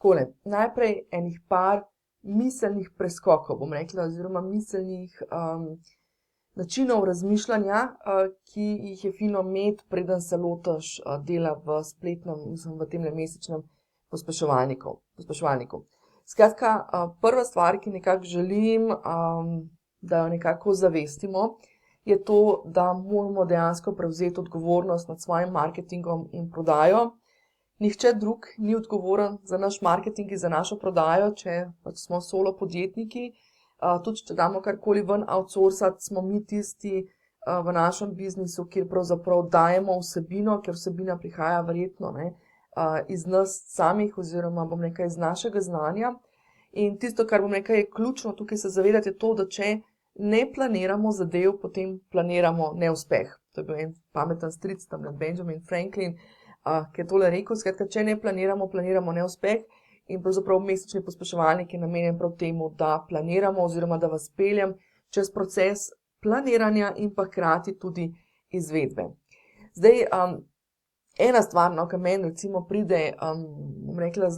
Takole, najprej enih par miselnih preskokov, bom rekla, oziroma miselnih načinov razmišljanja, ki jih je fino imeti, preden se lotiš dela v spletnem, v tem mesečnem pospeševalniku. Skratka, prva stvar, ki nekako želim, da jo nekako zavestimo, je to, da moramo dejansko prevzeti odgovornost nad svojim marketingom in prodajo. Nihče drug ni odgovoren za naš marketing in za našo prodajo, če pač smo solo podjetniki. Tudi če damo karkoli ven outsourcati, smo mi tisti v našem biznisu, kjer pravzaprav dajemo vsebino, ker vsebina prihaja verjetno iz nas samih oziroma bom nekaj iz našega znanja. In tisto, kar bom nekaj je ključno tukaj se zavedati, je to, da če ne planiramo zadev, potem planiramo neuspeh. To je bil en pameten stric, tam Benjamin Franklin, ki je tole rekel. Skratka, če ne planiramo, planiramo neuspeh. In pravzaprav mesečni pospeševalnik je namenjen prav temu, da planiramo oziroma da vas peljem čez proces planiranja in pa hkrati tudi izvedbe. Zdaj, ena stvar, ki meni recimo pride, bom rekla,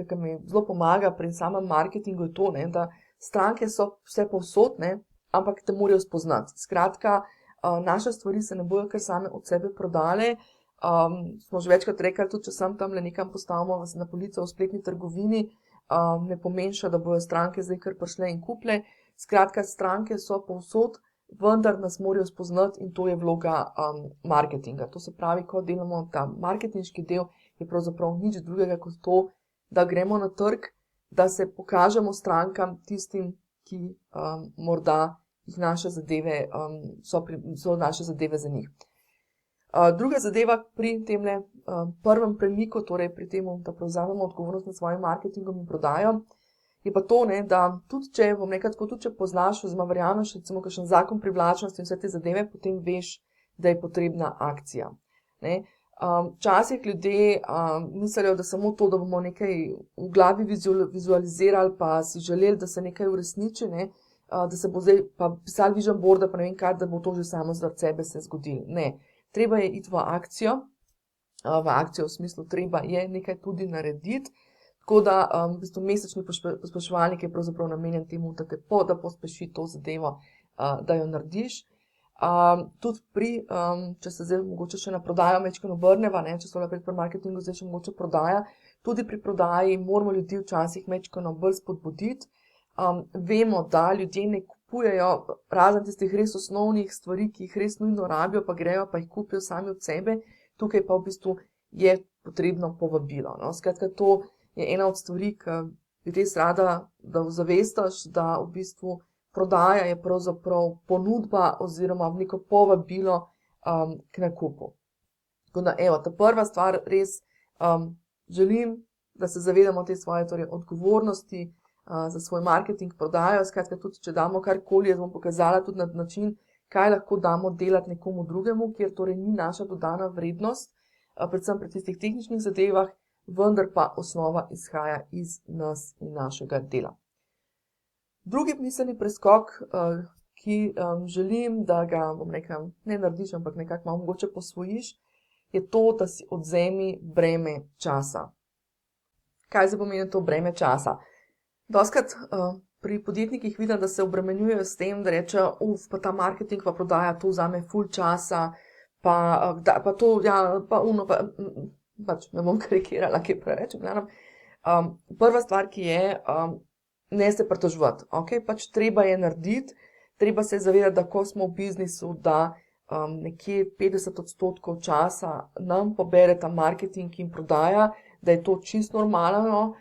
ki mi zelo pomaga pri samem marketingu, je to, da stranke so vse povsod, ampak te morajo spoznati. Skratka, naše stvari se ne bojo kar same od sebe prodale. Smo že večkrat rekli, tudi če sam tamle nekam postavimo na polico v spletni trgovini, ne pomeni še, da bojo stranke zdaj kar prišle in kuple. Skratka, stranke so povsod, vendar nas morajo spoznati in to je vloga marketinga. To se pravi, ko delamo ta marketinški del, je pravzaprav nič drugega kot to, da gremo na trg, da se pokažemo strankam, tistim, ki morda jih naše zadeve, so naše zadeve za njih. Druga zadeva pri temle prvem premiku, torej pri tem, da prevzamemo odgovornost nad svojim marketingom in prodajo, je pa to, da tudi če, bom nekaj tako, tudi če poznaš oziroma verjameš recimo kakšen zakon privlačnosti in vse te zadeve, potem veš, da je potrebna akcija. Včasih ljudje mislijo, da samo to, da bomo nekaj v glavi vizualizirali, pa si želeli, da se nekaj uresniči, da se bo zdaj pa pisali vision boarda, pa ne vem kaj, da bo to že samo zaradi sebe se zgodilo. Ne. Treba je iti v akcijo v smislu treba je nekaj tudi narediti, tako da v bistvu mesečni pospeševalnik je pravzaprav namenjen temu, da te da pospeši to zadevo, da jo narediš. Tudi pri, če se zdaj mogoče še na prodajo majčkeno obrneva, če so naprej pri marketingu, zdaj še mogoče prodaja, tudi pri prodaji moramo ljudi včasih majčkeno bolj spodbuditi. Vemo, da ljudje ne kupujejo razen tistih res osnovnih stvari, ki jih res nujno rabijo, pa grejo, pa jih kupijo sami od sebe, tukaj pa v bistvu je potrebno povabilo. Skratka, to je ena od stvari, ki bi res rada, da zavestaš, da v bistvu prodaja je pravzaprav ponudba oziroma neko povabilo k nakupu. Tako da, evo, ta prva stvar res želim, da se zavedamo te svoje odgovornosti za svoj marketing, prodajo. Skratka, tudi če damo karkoli, jaz bom pokazala tudi na način, kaj lahko damo delati nekomu drugemu, kjer torej ni naša dodana vrednost, predvsem pri tistih tehničnih zadevah, vendar pa osnova izhaja iz nas in našega dela. Drugi miselni preskok, ki želim, da ga bom nekaj ne narediš, ampak nekako malo mogoče posvojiš, je to, da si odvzemi breme časa. Kaj zdaj pomeni to breme časa? Dostikrat pri podjetnikih vidim, da se obremenjujejo s tem, da rečejo, pa ta marketing pa prodaja, to vzame ful časa, pa to, ja, pa uno, pač ne bom karikirala, kaj preveč, gledam. Prva stvar, ki je, ne se pritoževati, pač treba je narediti, treba se zavedati, da ko smo v biznisu, da nekje 50% časa nam pobere ta marketing in prodaja, da je to čisto normalen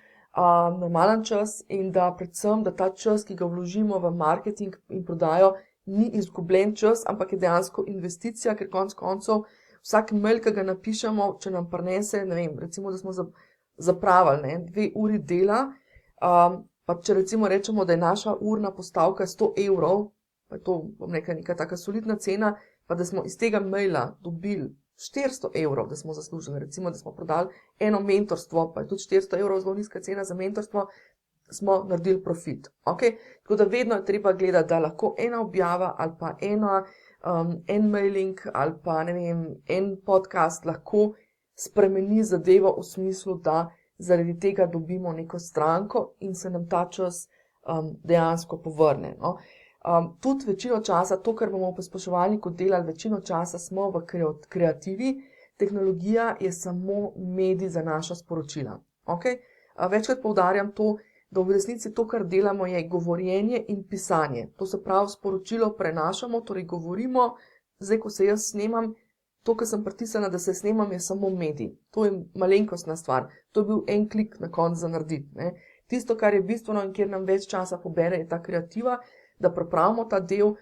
čas in da predvsem, da ta čas, ki ga vložimo v marketing in prodajo, ni izgubljen čas, ampak je dejansko investicija, ker konec koncev vsak mail, ki ga napišemo, če nam prinese, ne vem, recimo, da smo zapravili 2 uri dela, pa če recimo rečemo, da je naša urna postavka 100 evrov, pa je to neka taka solidna cena, pa da smo iz tega maila dobili 400 evrov, da smo zaslužili, recimo, da smo prodali eno mentorstvo, pa je tudi 400 evrov zelo nizka cena za mentorstvo, smo naredili profit. Tako da vedno je treba gledati, da lahko ena objava ali pa en mailing ali pa ne vem, en podcast lahko spremeni zadevo v smislu, da zaradi tega dobimo neko stranko in se nam ta čas dejansko povrne. No. Tudi večino časa, to, kar bomo v pospeševalniku delali, večino časa smo v kreativi, tehnologija je samo medij za naša sporočila. Okay? Večkrat poudarjam to, da v resnici to, kar delamo, je govorjenje in pisanje. To se pravi, sporočilo prenašamo, torej govorimo, zdaj, ko se jaz snemam, to, kar sem pritisnila, da se snemam, je samo medij. To je malenkostna stvar. To je bil en klik na koncu za narediti. Ne? Tisto, kar je bistveno in kjer nam več časa pobere, je ta kreativa, da pripravimo ta del,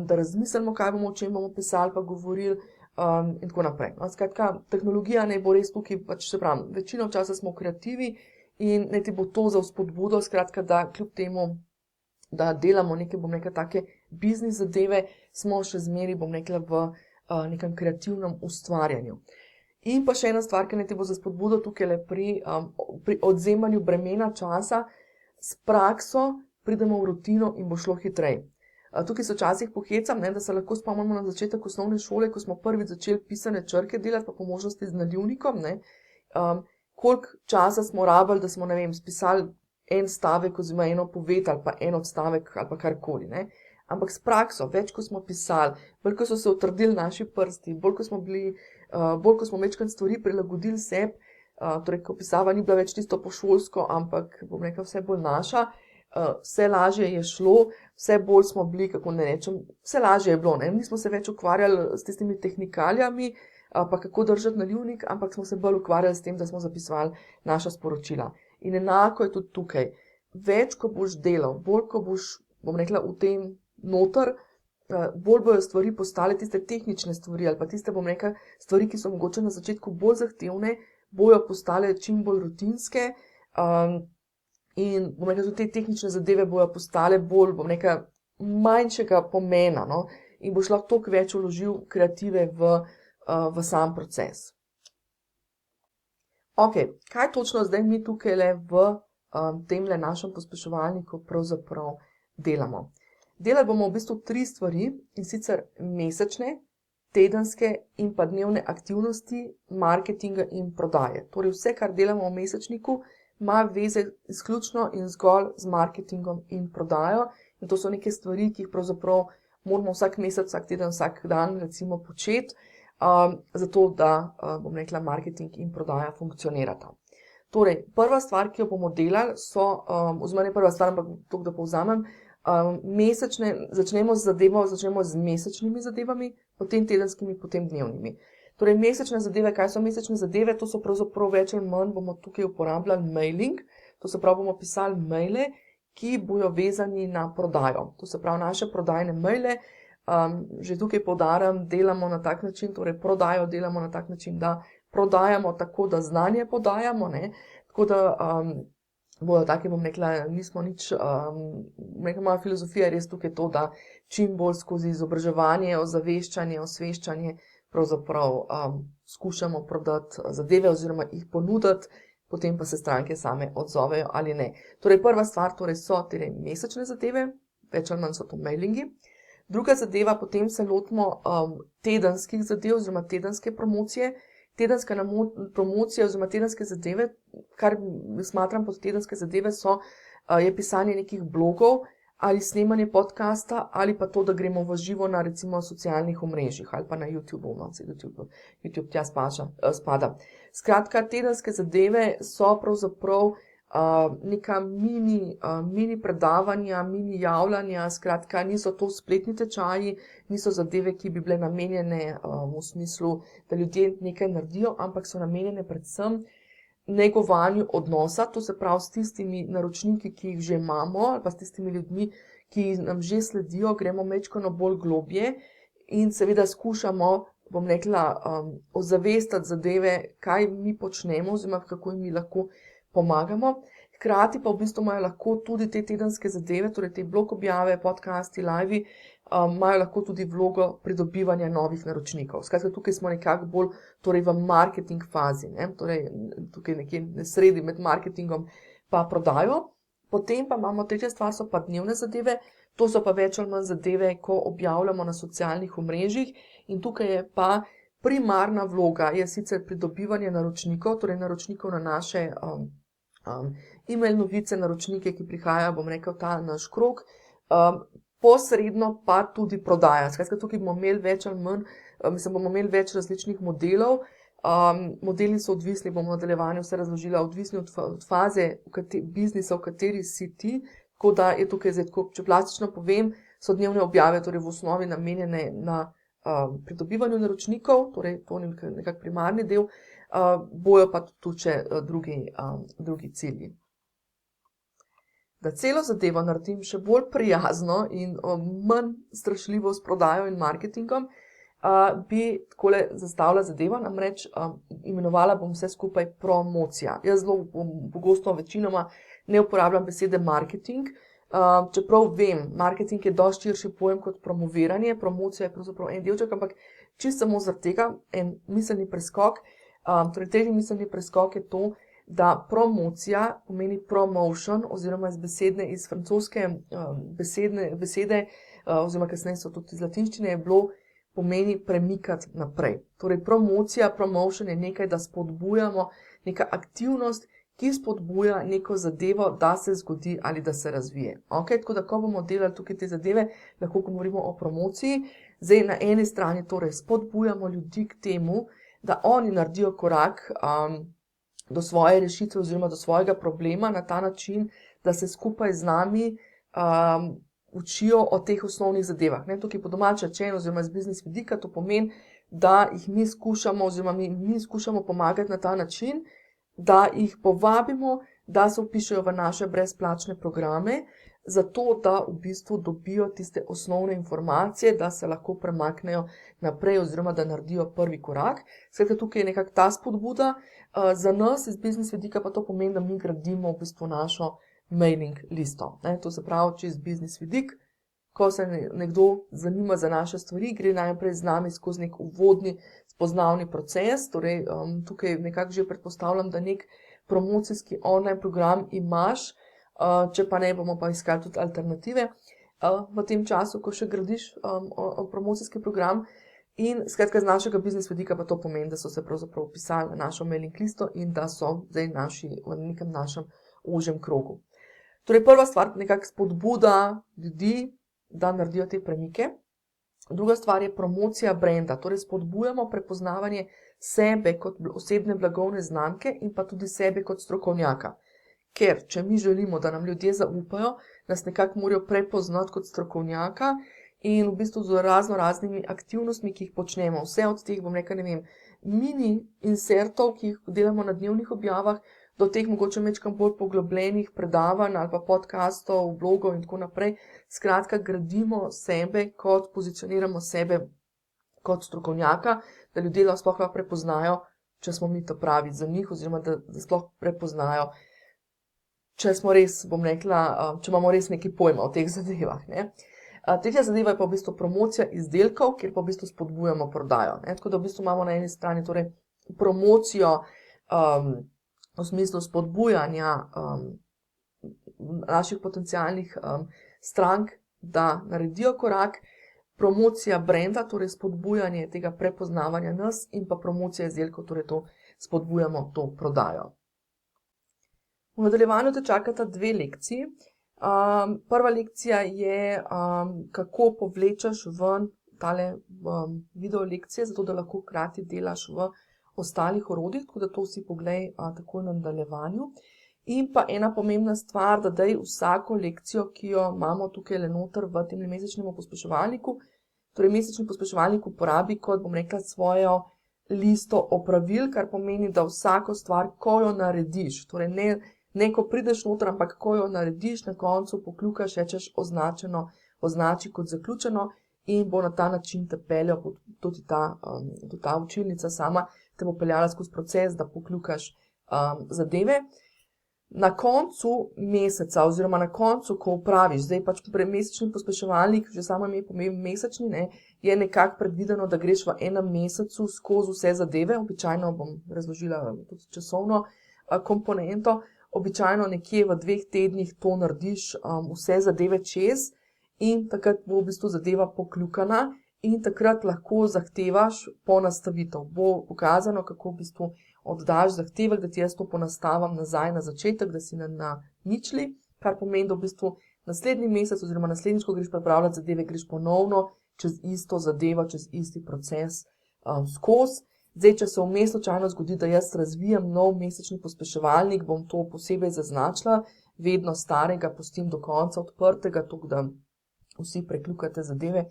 da razmislimo, kaj bomo, o čem bomo pisali, pa govorili in tako naprej. No, skratka, tehnologija naj bo res tukaj, pač se pravi, večino časa smo v kreativi in naj ti bo to za vzpodbudo, skratka, da kljub temu, da delamo neke, bom rekla, take biznis zadeve, smo še zmeri, bom rekla, v nekem kreativnem ustvarjanju. In pa še ena stvar, ki naj ti bo za spodbudo tukaj le pri odzemanju bremena časa, s prakso pridemo v rutino in bo šlo hitreje. Tukaj se včasih pohecam, da se lahko spomnimo na začetek osnovne šole, ko smo prvič začeli pisane črke delati, pa po možnosti z nalivnikom, koliko časa smo rabili, da smo, ne vem, spisali en stavek oziroma eno poved ali pa en odstavek ali pa karkoli. Ampak s prakso, več ko smo pisali, bolj ko so se utrdili naši prsti, bolj ko smo večkrat stvari prilagodili sebi, torej ko pisava ni bila več tisto pošolsko, ampak bom rekla vse bolj naša, vse lažje je šlo, vse bolj smo bili, kako ne rečem, vse lažje je bilo, nismo se več ukvarjali s tistimi tehnikalijami, pa kako držati nalivnik, ampak smo se bolj ukvarjali s tem, da smo zapisovali naša sporočila. In enako je tudi tukaj. Več, ko boš delal, bolj, ko boš, bom rekla, v tem noter, bolj bojo stvari postale tiste tehnične stvari ali pa tiste, bom rekla, stvari, ki so mogoče na začetku bolj zahtevne, bojo postale čim bolj rutinske in, bom rekla, tudi te tehnične zadeve bojo postale bolj, bom rekla, manjšega pomena, no, in boš lahko toliko več vložil kreative v sam proces. Ok, kaj točno zdaj mi tukaj le v temle našem pospeševalniku pravzaprav delamo? Delali bomo v bistvu 3 stvari, in sicer mesečne, tedenske in pa dnevne aktivnosti, marketinga in prodaje. Torej vse, kar delamo v mesečniku, ima veze izključno in zgolj z marketingom in prodajo. In to so neke stvari, ki jih pravzaprav moramo vsak mesec, vsak teden, vsak dan recimo početi, zato da, bom rekla, marketing in prodaja funkcionirata. Torej, prva stvar, ki jo bomo delali, oziroma ne prva stvar, ampak to, da povzamem, začnemo z mesečnimi zadevami, potem tedenskimi, potem dnevnimi. Torej, mesečne zadeve, kaj so mesečne zadeve? To so pravzaprav več ali manj, bomo tukaj uporabljali mailing, to se pravi, bomo pisali maile, ki bojo vezani na prodajo. To se pravi, naše prodajne maile, že tukaj poudarjam, delamo na tak način, torej prodajo delamo na tak način, da prodajamo tako, da znanje podajamo, tako da bojo take, bom rekla, nismo nič, moja filozofija je res tukaj to, da čim bolj skozi izobraževanje, ozaveščanje, osveščanje, pravzaprav skušamo prodati zadeve oziroma jih ponuditi, potem pa se stranke same odzovejo ali ne. Torej, prva stvar so mesečne zadeve, več ali manj so to mailingi. Druga zadeva, potem se lotimo tedenskih zadev oziroma tedenske promocije. Tedenska promocija oziroma tedenske zadeve, kar smatram pod tedenske zadeve, je pisanje nekih blogov ali snemanje podcasta ali pa to, da gremo v živo na recimo socialnih omrežjih ali pa na YouTube, YouTube tja spada. Skratka, tedenske zadeve so pravzaprav neka mini predavanja, mini javljanja, skratka, niso to spletni tečaji, niso zadeve, ki bi bile namenjene v smislu, da ljudje nekaj naredijo, ampak so namenjene predvsem negovanju odnosa, to se pravi s tistimi naročniki, ki jih že imamo, ali pa s tistimi ljudmi, ki nam že sledijo, gremo majčkeno bolj globje in seveda skušamo, bom rekla, ozavestiti zadeve, kaj mi počnemo oziroma kako jim mi lahko pomagamo. Hkrati pa v bistvu imajo lahko tudi te tedenske zadeve, torej te blog objave, podcasti, live, imajo lahko tudi vlogo pridobivanja novih naročnikov. Skratka, tukaj smo nekako bolj v marketing fazi, torej tukaj nekje na sredi med marketingom pa prodajo. Potem pa imamo tretja stvar, so pa dnevne zadeve, to so pa več ali manj zadeve, ko objavljamo na socialnih omrežjih in tukaj je pa primarna vloga je sicer pridobivanje naročnikov, torej naročnikov na naše e-mail novice, naročnike, ki prihajajo, bom rekel, ta naš krog, posredno pa tudi prodaja. Skratka, tukaj bomo imeli več ali manj, bomo imeli več različnih modelov. Modeli so odvisni, bom v nadaljevanju vse razložila, odvisni od faze biznisa, v kateri si ti, tako da je tukaj zdaj, če plastično povem, so dnevne objave torej v osnovi namenjene na pridobivanju naročnikov, torej to je nekak primarni del, bojo pa tudi še drugi cilji. Da celo zadevo naredim še bolj prijazno in manj strašljivo s prodajo in marketingom, bi takole zastavila zadevo, namreč imenovala bom vse skupaj promocija. Jaz zelo pogosto večinoma ne uporabljam besede marketing, čeprav vem, marketing je dosti širši pojem kot promoviranje, promocija je pravzaprav en delček, ampak čisto samo zaradi tega en miselni preskok. Torej, tretji miselni preskok je to, da promocija pomeni promotion oziroma iz francoske besede, oziroma kasneje so tudi iz latinščine, pomeni premikati naprej. Torej, promocija, promotion je nekaj, da spodbujamo, neka aktivnost, ki spodbuja neko zadevo, da se zgodi ali da se razvije. Tako da, ko bomo delali tukaj te zadeve, lahko govorimo o promociji. Zdaj, na eni strani torej spodbujamo ljudi k temu, da oni naredijo korak do svoje rešitve oziroma do svojega problema na ta način, da se skupaj z nami učijo o teh osnovnih zadevah. Tukaj po domače rečeno oziroma iz biznis vidika to pomeni, da jih mi skušamo oziroma mi skušamo pomagati na ta način, da jih povabimo, da se vpišejo v naše brezplačne programe, zato da v bistvu dobijo tiste osnovne informacije, da se lahko premaknejo naprej oziroma da naredijo prvi korak. Skratka, tukaj je nekako ta spodbuda. Za nas iz biznis vidika pa to pomeni, da mi gradimo v bistvu našo mailing listo. To se pravi, čez biznis vidik, ko se nekdo zanima za naše stvari, gre najprej z nami skozi nek uvodni spoznavni proces, torej tukaj nekako že predpostavljam, da nek promocijski online program imaš, če pa ne, bomo pa iskali tudi alternative v tem času, ko še gradiš promocijski program. In skratka, z našega biznis vidika pa to pomeni, da so se pravzaprav vpisali na našo mailing listo in da so zdaj v nekem našem ožjem krogu. Torej, prva stvar, nekako spodbuda ljudi, da naredijo te premike. Druga stvar je promocija brenda, torej spodbujamo prepoznavanje sebe kot osebne blagovne znamke in pa tudi sebe kot strokovnjaka. Ker, če mi želimo, da nam ljudje zaupajo, nas nekako morajo prepoznati kot strokovnjaka in v bistvu z raznimi aktivnostmi, ki jih počnemo. Vse od teh, bom rekel, mini insertov, ki jih delamo na dnevnih objavah, do teh mogoče mečkam bolj poglobljenih predavanj ali pa podcastov, blogov in tako naprej. Skratka, gradimo sebe, pozicioniramo sebe kot strokovnjaka, da ljudje sploh lahko prepoznajo, če smo mi to pravi za njih oziroma da sploh prepoznajo, če smo res, bom rekla, če imamo res neki pojma o teh zadevah. Tretja zadeva je pa v bistvu promocija izdelkov, kjer pa v bistvu spodbujamo prodajo. Tako da v bistvu imamo na eni strani torej promocijo v smislu spodbujanja naših potencialnih strank, da naredijo korak, promocija brenda, torej spodbujanje tega prepoznavanja nas in pa promocija izdelkov, torej to spodbujamo to prodajo. V nadaljevanju te čakata 2 lekciji. Prva lekcija je, kako povlečeš ven tale video lekcije, zato da lahko hkrati delaš v ostalih orodjih, tako da to vsi poglej takoj na nadaljevanju. In pa ena pomembna stvar, da daj vsako lekcijo, ki jo imamo tukaj le noter v tem mesečnem pospeševalniku, torej mesečni pospeševalnik uporabi kot, bom rekla, svojo listo opravil, kar pomeni, da vsako stvar, ko jo narediš, torej ne ko prideš noter, ampak ko jo narediš, na koncu pokljukaš, rečeš označeno, označi kot zaključeno in bo na ta način te peljal, tudi ta učilnica sama te bo peljala skozi proces, da pokljukaš zadeve. Na koncu meseca oziroma na koncu, ko upraviš, zdaj pač mesečni pospeševalnik, že samo ime pomeni mesečni, je nekako predvideno, da greš v enem mesecu skozi vse zadeve, običajno bom razložila tudi časovno komponento, običajno nekje v 2 tednih to narediš vse zadeve čez in takrat bo v bistvu zadeva pokljukana in takrat lahko zahtevaš ponastavitev. Bo pokazano, kako v bistvu oddaš zahtevek, da ti jaz to ponastavim nazaj na začetek, da si na ničli, kar pomeni, da v bistvu naslednji mesec oziroma naslednjič, ko greš pripravljati zadeve, greš ponovno čez isto zadevo, čez isti proces skozi. Zdaj, če se vmes slučajno zgodi, da jaz razvijem nov mesečni pospeševalnik, bom to posebej zaznačila, vedno starega pustim do konca odprtega, tako da vsi prekljukate zadeve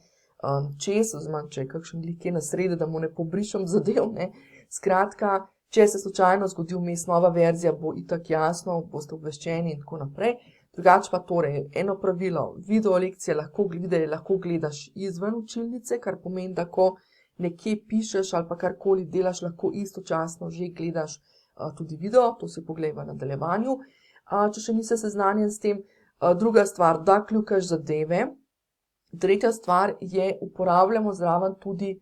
čez, oziroma če je kakšen lik na sredi, da mu ne pobrišem zadev, ne. Skratka, če se slučajno zgodi vmes nova verzija, bo itak jasno, boste obveščeni in tako naprej. Drugače pa torej, eno pravilo, video lekcije lahko gledaš izven učilnice, kar pomeni, da ko nekje pišeš ali pa karkoli delaš, lahko istočasno že gledaš tudi video, to si poglej v nadaljevanju, če še nisi seznanjen s tem. Druga stvar, da kljukaš zadeve. Tretja stvar je, uporabljamo zraven tudi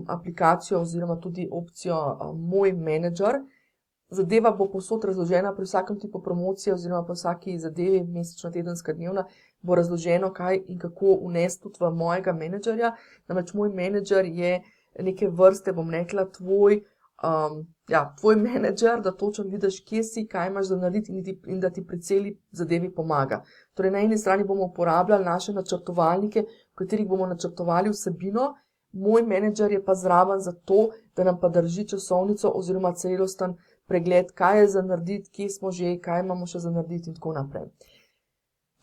aplikacijo oziroma tudi opcijo Moj menedžer. Zadeva bo povsod razložena pri vsakem tipu promocije oziroma pri vsaki zadevi, mesečna, tedenska, dnevna, bo razloženo, kaj in kako vnesti tudi v mojega menedžerja. Namreč moj menedžer je neke vrste, bom rekla, tvoj menedžer, da točno vidiš, kje si, kaj imaš za narediti in da ti pri celi zadevi pomaga. Torej, na eni strani bomo uporabljali naše načrtovalnike, v katerih bomo načrtovali vsebino, moj menedžer je pa zraven zato, da nam pa drži časovnico oziroma celosten pregled, kaj je za narediti, kje smo že, kaj imamo še za narediti in tako naprej.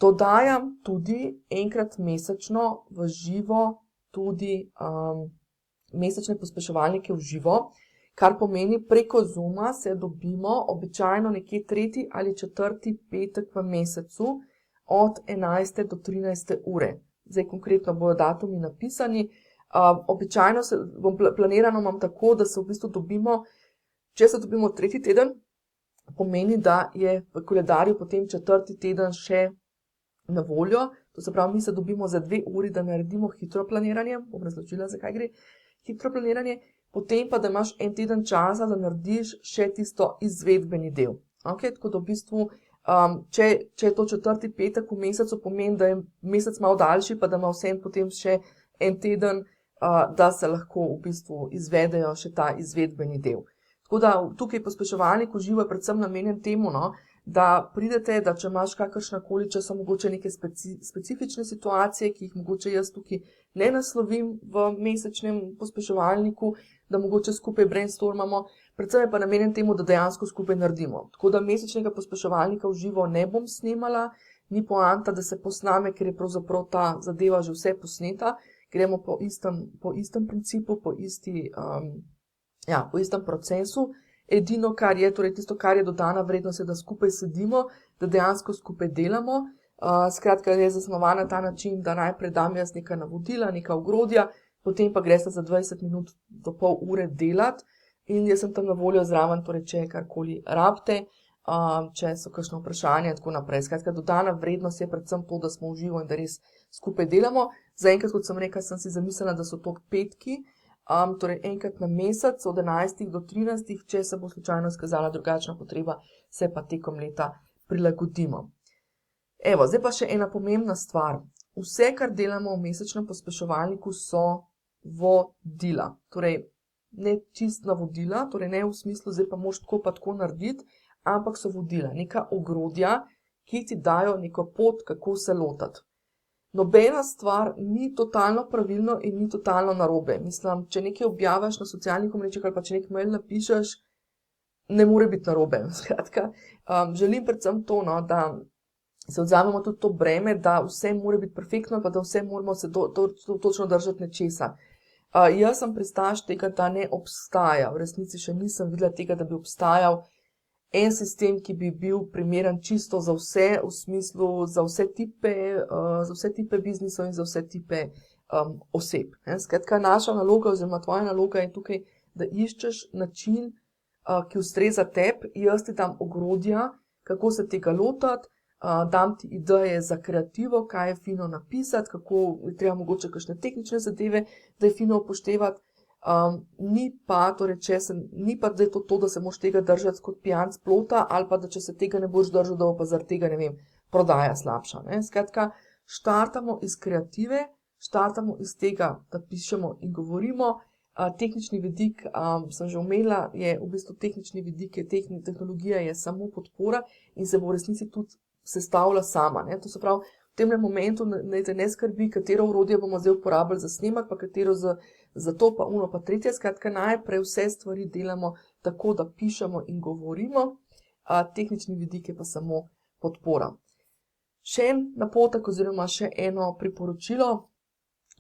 Dodajam tudi enkrat mesečno v živo tudi mesečne pospeševalnike v živo, kar pomeni, preko Zooma se dobimo običajno nekje 3. ali 4. petek v mesecu od 11. do 13. ure. Zdaj konkretno bojo datumi napisani. Običajno planirano imam tako, da se v bistvu dobimo, če se dobimo 3. teden, pomeni, da je v koledarju potem 4. teden še na voljo. To se pravi, mi se dobimo za 2 uri, da naredimo hitro planiranje. Bom razložila, zakaj gre hitro planiranje. Potem pa, da imaš en teden časa, da narediš še tisto izvedbeni del. Okay? Tako da v bistvu, če je to 4. petek v mesecu, pomeni, da je mesec malo daljši, pa da ima vsem potem še en teden, da se lahko v bistvu izvedejo še ta izvedbeni del. Tako da tukaj pospeševalnik v živo je predvsem namenjen temu, da pridete, da če imaš kakršnakoli, če so mogoče neke specifične situacije, ki jih mogoče jaz tukaj ne naslovim v mesečnem pospeševalniku, da mogoče skupaj brainstormamo, predvsem je pa namenjen temu, da dejansko skupaj naredimo. Tako da mesečnega pospeševalnika v živo ne bom snemala, ni poanta, da se posname, ker je pravzaprav ta zadeva že vse posneta, gremo po istem principu, po istem procesu. Edino, kar je, torej tisto, kar je dodana vrednost, je, da skupaj sedimo, da dejansko skupaj delamo. Skratka, je zasnovan na ta način, da najprej dam jaz neka navodila, neka ogrodja, potem pa greste za 20 minut do pol ure delati in jaz sem tam na voljo zraven, torej če karkoli rabite, če so kakšno vprašanje in tako naprej. Skratka, dodana vrednost je predvsem to, da smo v živo in da res skupaj delamo. Zaenkrat, kot sem rekla, sem si zamislila, da so to petki, torej enkrat na mesec od 11. do 13. Če se bo slučajno izkazala drugačna potreba, se pa tekom leta prilagodimo. Evo, zdaj pa še ena pomembna stvar. Vse, kar delamo v mesečnem pospeševalniku, so vodila. Torej, ne čist navodila, torej ne v smislu, zdaj pa moraš tako pa tako narediti, ampak so vodila, neka ogrodja, ki ti dajo neko pot, kako se lotati. Nobena stvar ni totalno pravilno in ni totalno narobe. Mislim, če nekaj objaviš na socialnih omrežjih ali pa če nek mail napišeš, ne more biti narobe. Skratka, želim predvsem to, da se odzamemo tudi to breme, da vse mora biti perfektno, pa da vse moramo se točno držati nečesa. Jaz sem pristaš tega, da ne obstaja. V resnici še nisem videla tega, da bi obstajal en sistem, ki bi bil primeren čisto za vse, v smislu za vse tipe biznisov in za vse tipe oseb. Skratka, naša naloga oziroma tvoja naloga je tukaj, da iščeš način, ki ustreza tebi. Jaz ti dam ogrodja, kako se tega lotati, dam ti ideje za kreativo, kaj je fino napisati, kako je treba mogoče kakšne tehnične zadeve, da je fino upoštevati. Ni pa zdaj to, da se moraš tega držati kot pijanc plota, ali pa da če se tega ne boš držal, da bo pa zaradi tega, ne vem, prodaja slabša. Skratka, štartamo iz kreative, Štartamo iz tega, da pišemo in govorimo. Tehnični vidik, sem že omenila, je v bistvu tehnični vidik, tehnologija je samo podpora in se bo v resnici tudi sestavila sama. Ne? To se pravi, v tem momentu ne skrbi, katero orodje bomo zdaj uporabljali za snemak, pa katero za to, pa uno, pa tretje. Skratka, najprej vse stvari delamo tako, da pišemo in govorimo, tehnični vidik je pa samo podpora. Še en napotek oziroma še eno priporočilo,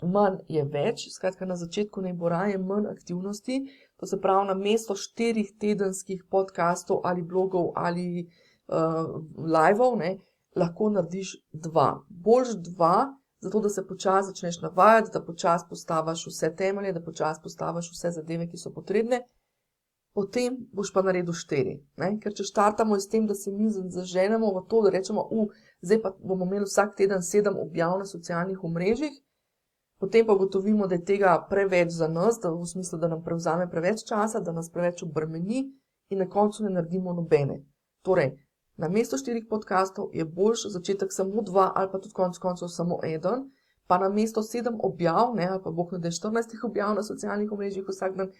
manj je več, skratka na začetku naj bo raje manj aktivnosti, to se pravi namesto 4 tedenskih podcastov ali blogov ali liveov, ne, lahko narediš 2. Boljš 2, zato da se počasi začneš navajati, da počasi postaviš vse temelje, da počasi postaviš vse zadeve, ki so potrebne, potem boš pa naredil 4. Ne? Ker če štartamo s tem, da se mi zaženemo v to, da rečemo, zdaj pa bomo imeli vsak teden 7 objav na socialnih omrežjih, potem pa ugotovimo, da je tega preveč za nas, da v smislu, da nam prevzame preveč časa, da nas preveč obremeni in na koncu ne naredimo nobene. Torej, namesto 4 podcastov je boljš začetek samo 2 ali pa tudi konec koncev samo 1, pa namesto 7 objav, ne, ali pa bog ne da 14 objav na socialnih omrežjih vsak dan,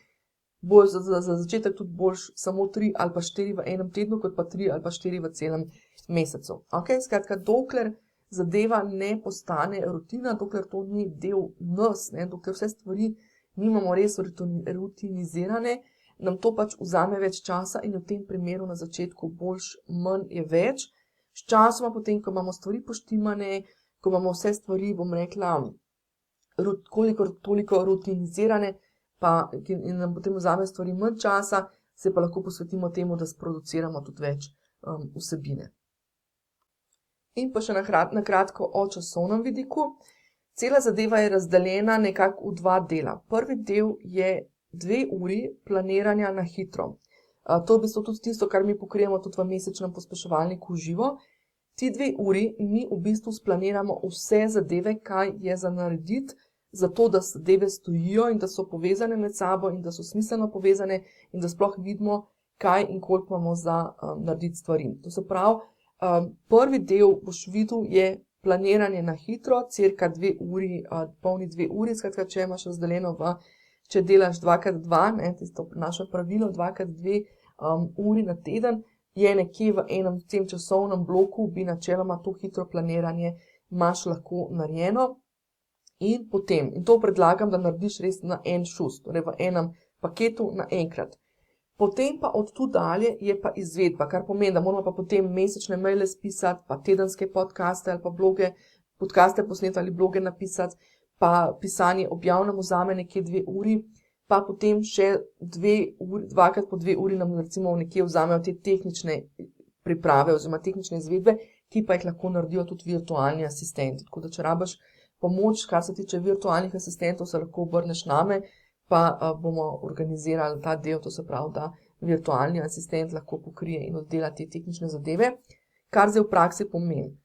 bo za začetek tudi boljš samo 3 ali pa 4 v enem tednu, kot pa 3 ali pa 4 v celem mesecu. Okay? Skratka, dokler zadeva ne postane rutina, dokler to ni del nas, ne, dokler vse stvari nimamo res rutinizirane, nam to pač vzame več časa in v tem primeru na začetku boljš, manj je več. S časoma potem, ko imamo stvari poštimane, ko imamo vse stvari, bom rekla, kolikor toliko rutinizirane, in nam potem vzame stvari manj časa, se pa lahko posvetimo temu, da sproduciramo tudi več vsebine. In pa še na kratko o časovnem vidiku. Cela zadeva je razdeljena nekako v 2 dela. Prvi del je 2 uri planiranja na hitro. To je v bistvu tudi tisto, kar mi pokrijemo tudi v mesečnem pospeševalniku v živo. Ti 2 uri mi v bistvu splaniramo vse zadeve, kaj je za narediti, zato da zadeve stojijo in da so povezane med sabo in da so smiselno povezane in da sploh vidimo, kaj in koliko imamo za narediti stvari. To se pravi, prvi del boš videl je planiranje na hitro, cirka 2 uri, polni 2 uri, skratka, če imaš razdeljeno če delaš 2x2, ne, tisto naše pravilo, 2x2 uri na teden, je nekje v enem tem časovnem bloku, bi načeloma to hitro planiranje imaš lahko narejeno. In potem, in to predlagam, da narediš res na en šus, torej v enem paketu naenkrat. Potem pa od tu dalje je pa izvedba, kar pomeni, da moramo pa potem mesečne maile spisati, pa tedenske podcaste ali pa bloge, podcaste posneti ali bloge napisati, pa pisanje objav nam vzame nekje 2 uri, pa potem še 2 uri, 2x po 2 uri nam recimo nekje vzamejo te tehnične priprave oziroma tehnične izvedbe, ki pa jih lahko naredijo tudi virtualni asistenti. Tako da če rabiš pomoč, kar se tiče virtualnih asistentov, se lahko obrneš name, pa bomo organizirali ta del, to se pravi, da virtualni asistent lahko pokrije in oddela te tehnične zadeve, kar zdaj v praksi pomeni.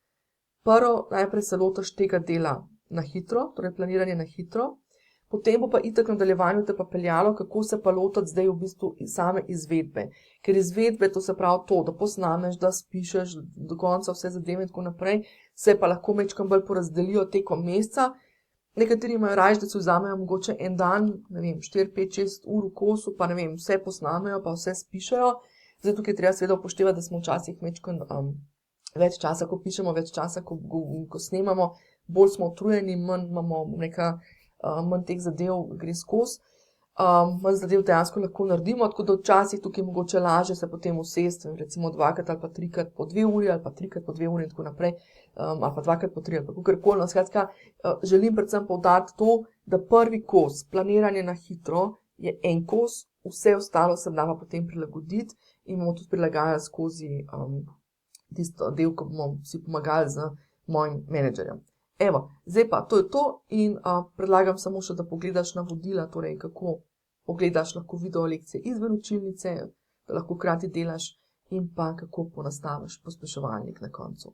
Prvo, najprej se lotiš tega dela na hitro, torej planiranje na hitro, potem bo pa itak v nadaljevanju te pa peljalo, kako se pa lotiti zdaj v bistvu same izvedbe. Ker izvedbe, to se pravi to, da posnameš, da spišeš do konca vse zadeve in tako naprej, se pa lahko majčkeno bolj porazdelijo tekom meseca. Nekateri imajo raje, da si vzamejo mogoče en dan, ne vem, 4, 5, 6 ur v kosu, pa ne vem, vse posnamejo, pa vse spišejo. Zdaj tukaj treba seveda upoštevati, da smo včasih majčkeno več časa, ko pišemo, več časa, ko snemamo, bolj smo utrujeni, manj imamo manj teh zadev gre skozi. Manj zadev dejansko lahko naredimo, tako da včasih tukaj mogoče lažje se potem usesti, recimo 2x ali pa 3x po 2 uri ali pa 3x po 2 uri in tako naprej, ali pa 2x po 3 ali pa kakorkoli. Skratka, želim predvsem poudariti to, da prvi kos, planiranje na hitro, je en kos, vse ostalo se da pa potem prilagoditi in bomo tudi prilagajali skozi tisto del, ko bomo si pomagali z mojim menedžerjem. Evo, zdaj pa to je to in predlagam samo še, da pogledaš navodila, torej kako pogledaš lahko video lekcije izven učilnice, da lahko hkrati delaš in pa kako ponastaviš pospeševalnik na koncu.